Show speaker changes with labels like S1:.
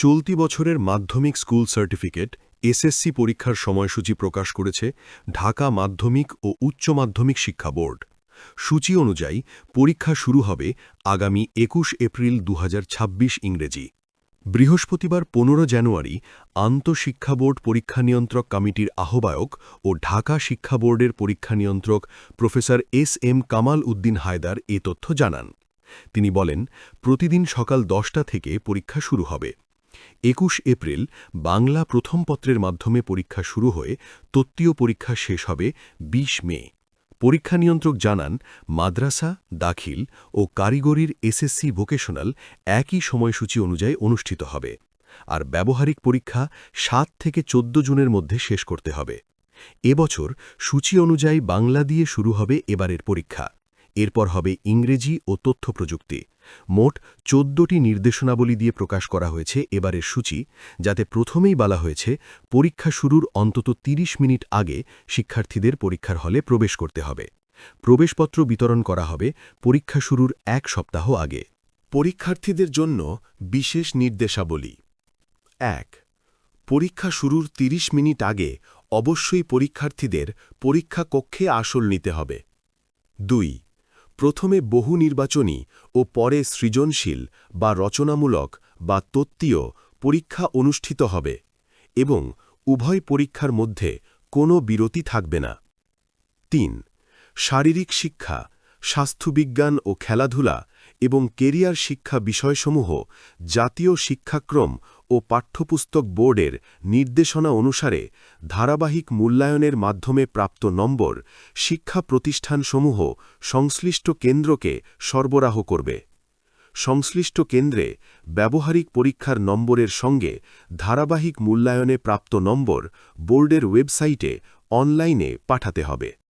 S1: চলতি বছরের মাধ্যমিক স্কুল সার্টিফিকেট এসএসসি পরীক্ষার সময়সূচি প্রকাশ করেছে ঢাকা মাধ্যমিক ও উচ্চ মাধ্যমিক শিক্ষা বোর্ড। সূচি অনুযায়ী পরীক্ষা শুরু হবে আগামী ২১ এপ্রিল ২০২৬ ইংরেজি। বৃহস্পতিবার ১৫ জানুয়ারি আন্তঃশিক্ষা বোর্ড পরীক্ষা নিয়ন্ত্রক কমিটির আহ্বায়ক ও ঢাকা শিক্ষা বোর্ডের পরীক্ষা নিয়ন্ত্রক প্রফেসর এস.এম. কামাল উদ্দিন হায়দার এ তথ্য জানান। তিনি বলেন, প্রতিদিন সকাল ১০টা থেকে পরীক্ষা শুরু হবে। ২১ এপ্রিল বাংলা প্রথম পত্রের মাধ্যমে পরীক্ষা শুরু হয়ে তত্ত্বীয় পরীক্ষা শেষ হবে ২০ মে। পরীক্ষা নিয়ন্ত্রক জানান, মাদ্রাসা, দাখিল ও কারিগরির এসএসসি ভোকেশনাল একই সময়সূচি অনুযায়ী অনুষ্ঠিত হবে, আর ব্যবহারিক পরীক্ষা ৭ থেকে ১৪ জুনের মধ্যে শেষ করতে হবে। এবছর সূচি অনুযায়ী বাংলা দিয়ে শুরু হবে এবারের পরীক্ষা। এরপর হবে ইংরেজি ও তথ্য প্রযুক্তি। মোট ১৪টি নির্দেশনাবলী দিয়ে প্রকাশ করা হয়েছে এবারের সূচি, যাতে প্রথমেই বলা হয়েছে পরীক্ষা শুরুর অন্তত ৩০ মিনিট আগে শিক্ষার্থীদের পরীক্ষার হলে প্রবেশ করতে হবে। প্রবেশপত্র বিতরণ করা হবে পরীক্ষা শুরুর ১ সপ্তাহ আগে।
S2: পরীক্ষার্থীদের জন্য বিশেষ নির্দেশাবলী। ১. পরীক্ষা শুরুর ৩০ মিনিট আগে অবশ্যই পরীক্ষার্থীদের পরীক্ষা কক্ষে আসল নিতে হবে। ২. প্রথমে বহু নির্বাচনী ও পরে সৃজনশীল বা রচনামূলক বা তত্ত্বীয় পরীক্ষা অনুষ্ঠিত হবে এবং উভয় পরীক্ষার মধ্যে কোনো বিরতি থাকবে না। ৩. শারীরিক শিক্ষা, স্বাস্থ্যবিজ্ঞান ও খেলাধুলা এবং কেরিয়ার শিক্ষা বিষয়সমূহ জাতীয় শিক্ষাক্রম ও পাঠ্যপুস্তক বোর্ডের নির্দেশনা অনুসারে ধারাবাহিক মূল্যায়নের মাধ্যমে প্রাপ্ত নম্বর শিক্ষা প্রতিষ্ঠানসমূহ সংশ্লিষ্ট কেন্দ্রকে সরবরাহ করবে। সংশ্লিষ্ট কেন্দ্রে ব্যবহারিক পরীক্ষার নম্বরের সঙ্গে ধারাবাহিক মূল্যায়নে প্রাপ্ত নম্বর বোর্ডের ওয়েবসাইটে অনলাইনে পাঠাতে হবে।